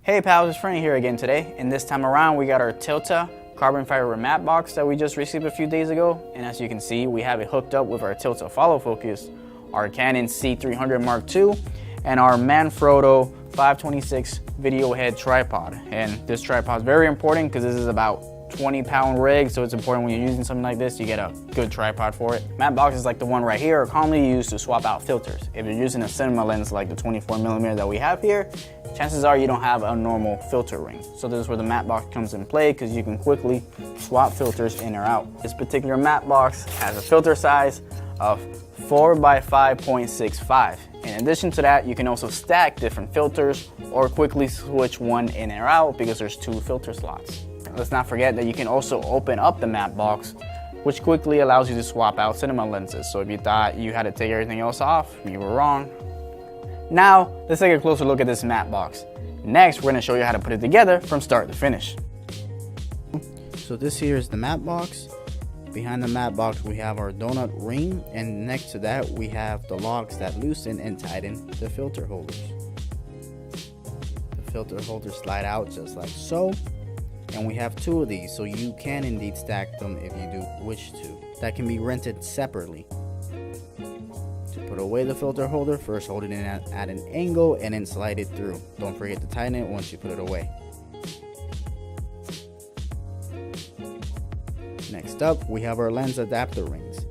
Hey pals, it's Franny here again today, and this time around we got our Tilta carbon fiber matte box that we just received a few days ago, and as you can see we have it hooked up with our Tilta follow focus, our Canon C300 Mark II, and our Manfrotto 526 video head tripod. And this tripod is very important because this is about 20-pound rig, so it's important when you're using something like this, you get a good tripod for it. Matte boxes like the one right here are commonly used to swap out filters. If you're using a cinema lens like the 24mm that we have here, chances are you don't have a normal filter ring. So this is where the matte box comes in play because you can quickly swap filters in or out. This particular matte box has a filter size of 4x5.65. In addition to that, you can also stack different filters or quickly switch one in or out because there's 2 filter slots. Let's not forget that you can also open up the matte box, which quickly allows you to swap out cinema lenses. So if you thought you had to take everything else off, you were wrong. Now, let's take a closer look at this matte box. Next, we're gonna show you how to put it together from start to finish. So this here is the matte box. Behind the matte box, we have our donut ring, and next to that, we have the locks that loosen and tighten the filter holders. The filter holders slide out just like so. And we have 2 of these, so you can indeed stack them if you do wish to. That can be rented separately. To put away the filter holder, first hold it in at an angle and then slide it through. Don't forget to tighten it once you put it away. Next up, we have our lens adapter rings.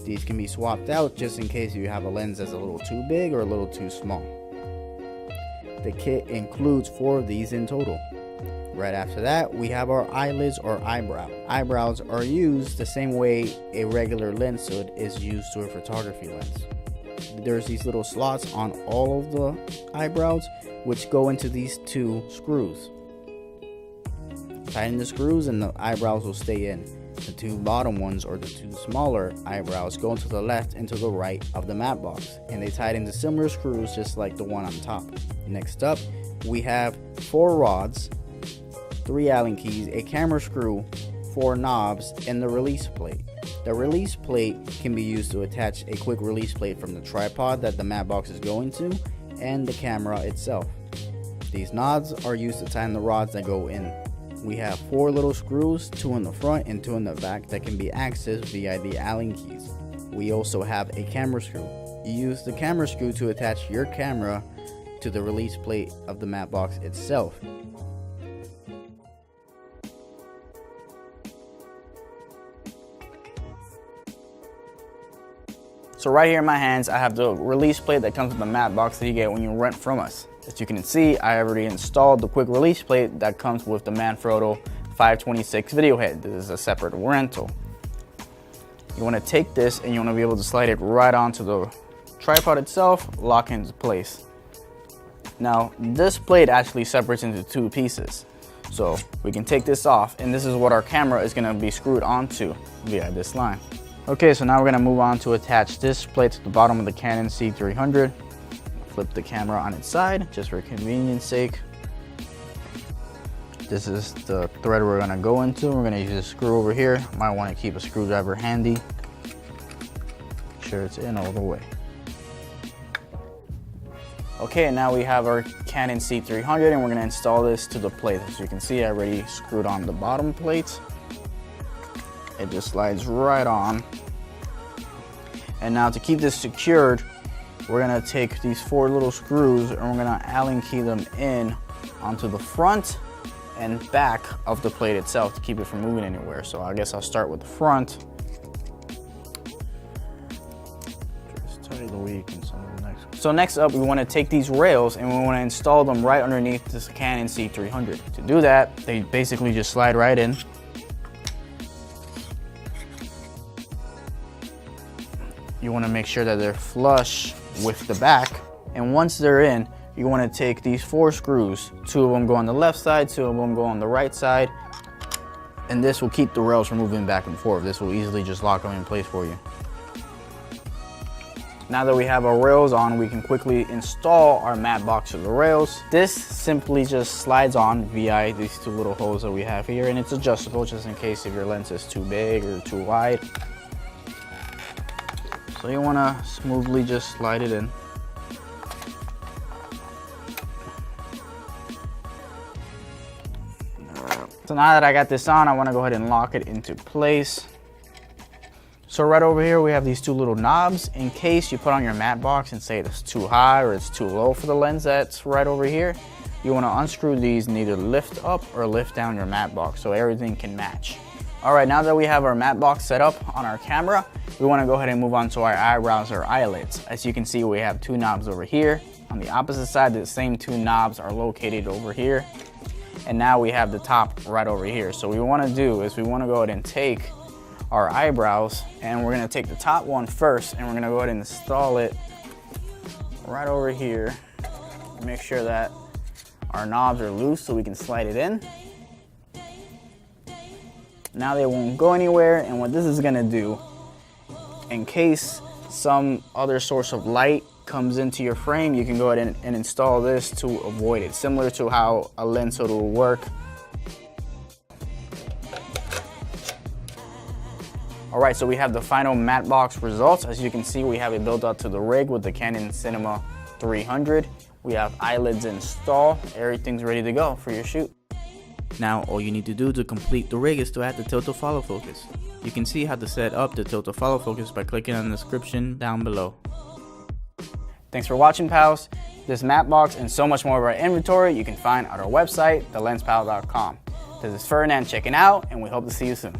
These can be swapped out just in case you have a lens that's a little too big or a little too small. The kit includes 4 of these in total. Right after that, we have our eyelids or eyebrow. Eyebrows are used the same way a regular lens hood is used to a photography lens. There's these little slots on all of the eyebrows, which go into these 2 screws. Tighten the screws and the eyebrows will stay in. The 2 bottom ones, or the 2 smaller eyebrows, go to the left and to the right of the matte box, and they tighten to similar screws just like the one on top. Next up, we have 4 rods, 3 Allen keys, a camera screw, 4 knobs, and the release plate. The release plate can be used to attach a quick release plate from the tripod that the matte box is going to and the camera itself. These knobs are used to tighten the rods that go in. We have 4 little screws, 2 in the front and 2 in the back, that can be accessed via the Allen keys. We also have a camera screw. You use the camera screw to attach your camera to the release plate of the matte box itself. So right here in my hands, I have the release plate that comes with the matte box that you get when you rent from us. As you can see, I already installed the quick release plate that comes with the Manfrotto 526 video head. This is a separate rental. You want to take this and you want to be able to slide it right onto the tripod itself, lock into place. Now, this plate actually separates into 2 pieces. So we can take this off, and this is what our camera is going to be screwed onto via this line. Okay, so now we're going to move on to attach this plate to the bottom of the Canon C300. Flip the camera on its side, just for convenience sake. This is the thread we're going to go into. We're going to use this screw over here. Might want to keep a screwdriver handy. Make sure it's in all the way. Okay, now we have our Canon C300 and we're going to install this to the plate. As you can see, I already screwed on the bottom plate. It just slides right on. And now to keep this secured, we're gonna take these 4 little screws and we're gonna Allen key them in onto the front and back of the plate itself to keep it from moving anywhere. So I guess I'll start with the front. Just tight the weak and some of the next. So next up, we wanna take these rails and we wanna install them right underneath this Canon C300. To do that, they basically just slide right in. You want to make sure that they're flush with the back, and once they're in, you want to take these 4 screws. 2 of them go on the left side, 2 of them go on the right side, and this will keep the rails from moving back and forth. This will easily just lock them in place for you. Now that we have our rails on, we can quickly install our matte box to the rails. This simply just slides on via these 2 little holes that we have here, and it's adjustable just in case if your lens is too big or too wide. So you want to smoothly just slide it in. So now that I got this on, I want to go ahead and lock it into place. So right over here, we have these two little knobs in case you put on your matte box and say it's too high or it's too low for the lens that's right over here. You want to unscrew these and either lift up or lift down your matte box so everything can match. All right, now that we have our matte box set up on our camera, we want to go ahead and move on to our eyebrows or eyelids. As you can see, we have two knobs over here. On the opposite side, the same two knobs are located over here. And now we have the top right over here. So what we want to do is we want to go ahead and take our eyebrows, and we're going to take the top one first, and we're going to go ahead and install it right over here. Make sure that our knobs are loose so we can slide it in. Now they won't go anywhere, and what this is going to do, in case some other source of light comes into your frame, you can go ahead and install this to avoid it, similar to how a lens hood will work. Alright, so we have the final matte box results. As you can see, we have it built out to the rig with the Canon Cinema 300. We have eyelids installed. Everything's ready to go for your shoot. Now, all you need to do to complete the rig is to add the Tilta follow focus. You can see how to set up the Tilta follow focus by clicking on the description down below. Thanks for watching, pals. This matte box and so much more of our inventory you can find at our website, thelensPal.com. This is Ferdinand checking out, and we hope to see you soon.